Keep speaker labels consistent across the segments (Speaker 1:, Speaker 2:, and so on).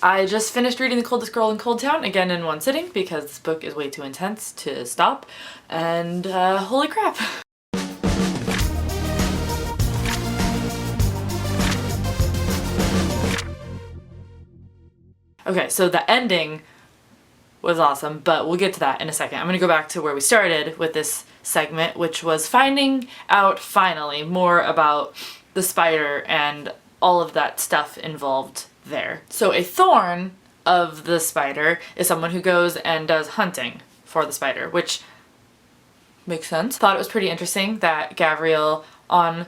Speaker 1: I just finished reading The Coldest Girl in Coldtown again in one sitting because this book is way too intense to stop, and holy crap. Okay, so the ending was awesome, but we'll get to that in a second. I'm gonna go back to where we started with this segment, which was finding out finally more about the spider and all of that stuff involved there. So a thorn of the spider is someone who goes and does hunting for the spider, which makes sense. Thought it was pretty interesting that Gavriel, on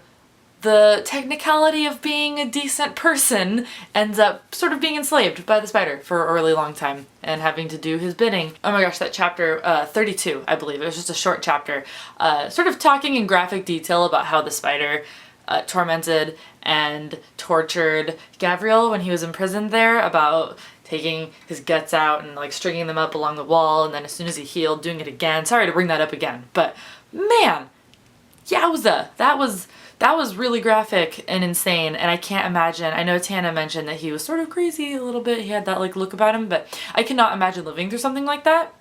Speaker 1: the technicality of being a decent person, ends up sort of being enslaved by the spider for a really long time and having to do his bidding. Oh my gosh, that chapter 32, I believe, it was just a short chapter, sort of talking in graphic detail about how the spider tormented and tortured Gavriel when he was imprisoned there, about taking his guts out and like stringing them up along the wall, and then as soon as he healed, doing it again. Sorry to bring that up again, but man, yowza, that was really graphic and insane, and I can't imagine. I know Tana mentioned that he was sort of crazy a little bit, he had that like look about him, but I cannot imagine living through something like that.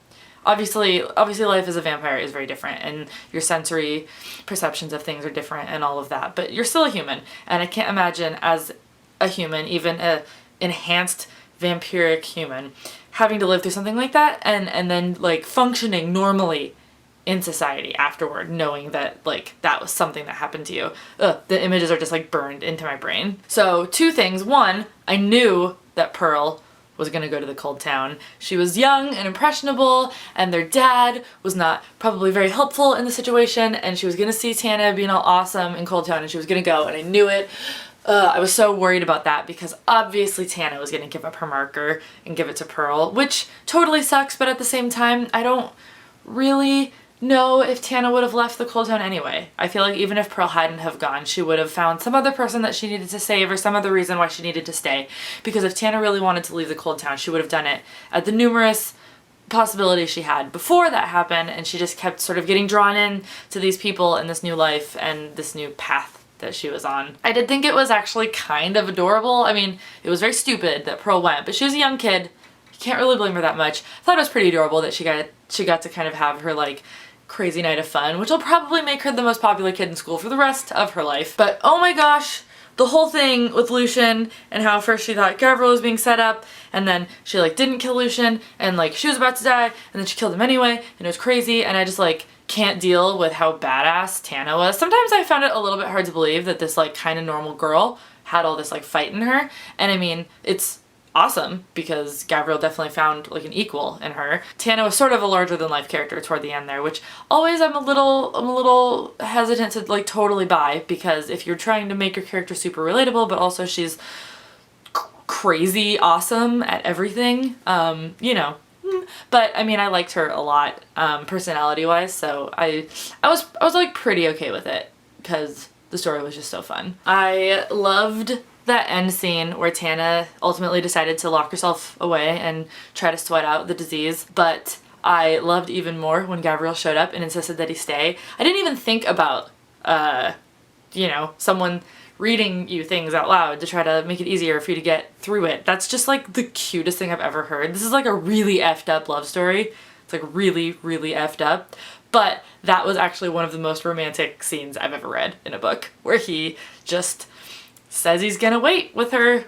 Speaker 1: Obviously life as a vampire is very different, and your sensory perceptions of things are different and all of that, but you're still a human, and I can't imagine as a human, even a enhanced vampiric human, having to live through something like that and then like functioning normally in society afterward, knowing that like that was something that happened to you. Ugh, the images are just like burned into my brain. So two things. One, I knew that Pearl was gonna go to the Coldtown. She was young and impressionable, and their dad was not probably very helpful in the situation, and she was gonna see Tana being all awesome in Coldtown, and she was gonna go, and I knew it. I was so worried about that because obviously Tana was gonna give up her marker and give it to Pearl, which totally sucks, but at the same time, I don't really know if Tana would have left the Coldtown anyway. I feel like even if Pearl hadn't have gone, she would have found some other person that she needed to save or some other reason why she needed to stay. Because if Tana really wanted to leave the Coldtown, she would have done it at the numerous possibilities she had before that happened, and she just kept sort of getting drawn in to these people and this new life and this new path that she was on. I did think it was actually kind of adorable. I mean, it was very stupid that Pearl went, but she was a young kid. You can't really blame her that much. I thought it was pretty adorable that she got to kind of have her like crazy night of fun, which will probably make her the most popular kid in school for the rest of her life. But oh my gosh, the whole thing with Lucian and how first she thought Gavriel was being set up, and then she like didn't kill Lucian, and like she was about to die, and then she killed him anyway, and it was crazy, and I just like can't deal with how badass Tana was. Sometimes I found it a little bit hard to believe that this like kind of normal girl had all this like fight in her, and I mean, it's awesome because Gavriel definitely found like an equal in her. Tana was sort of a larger than life character toward the end there, which always I'm a little hesitant to like totally buy, because if you're trying to make your character super relatable but also she's crazy awesome at everything, you know. But I mean, I liked her a lot personality wise, so I was like pretty okay with it because the story was just so fun. I loved that end scene where Tana ultimately decided to lock herself away and try to sweat out the disease, but I loved even more when Gavriel showed up and insisted that he stay. I didn't even think about, you know, someone reading you things out loud to try to make it easier for you to get through it. That's just like the cutest thing I've ever heard. This is like a really effed up love story. It's like really, really effed up. But that was actually one of the most romantic scenes I've ever read in a book, where he just says he's gonna wait with her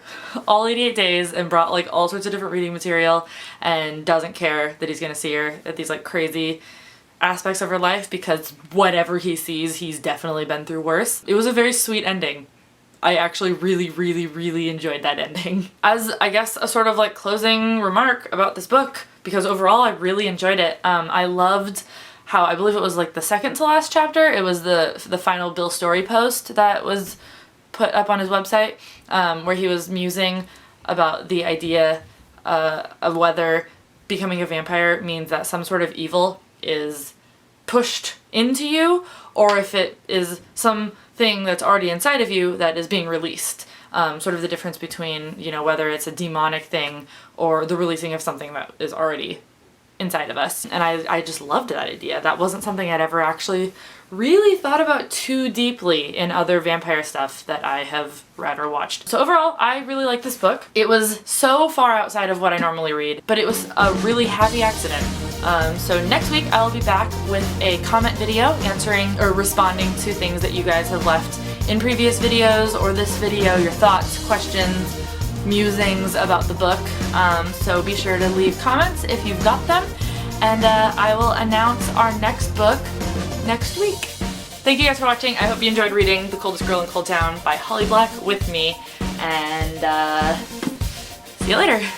Speaker 1: all 88 days and brought like all sorts of different reading material and doesn't care that he's gonna see her at these like crazy aspects of her life, because whatever he sees, he's definitely been through worse. It was a very sweet ending. I actually really, really, really enjoyed that ending. As I guess a sort of like closing remark about this book, because overall I really enjoyed it. I loved how, I believe it was like the second to last chapter, it was the final Bill Story post that was put up on his website, where he was musing about the idea of whether becoming a vampire means that some sort of evil is pushed into you, or if it is something that's already inside of you that is being released. Sort of the difference between, you know, whether it's a demonic thing or the releasing of something that is already inside of us. And I just loved that idea. That wasn't something I'd ever actually really thought about too deeply in other vampire stuff that I have read or watched. So overall, I really like this book. It was so far outside of what I normally read, but it was a really happy accident. So next week I'll be back with a comment video answering or responding to things that you guys have left in previous videos or this video, your thoughts, questions, musings about the book. So be sure to leave comments if you've got them, and I will announce our next book next week. Thank you guys for watching. I hope you enjoyed reading The Coldest Girl in Coldtown by Holly Black with me, and see you later.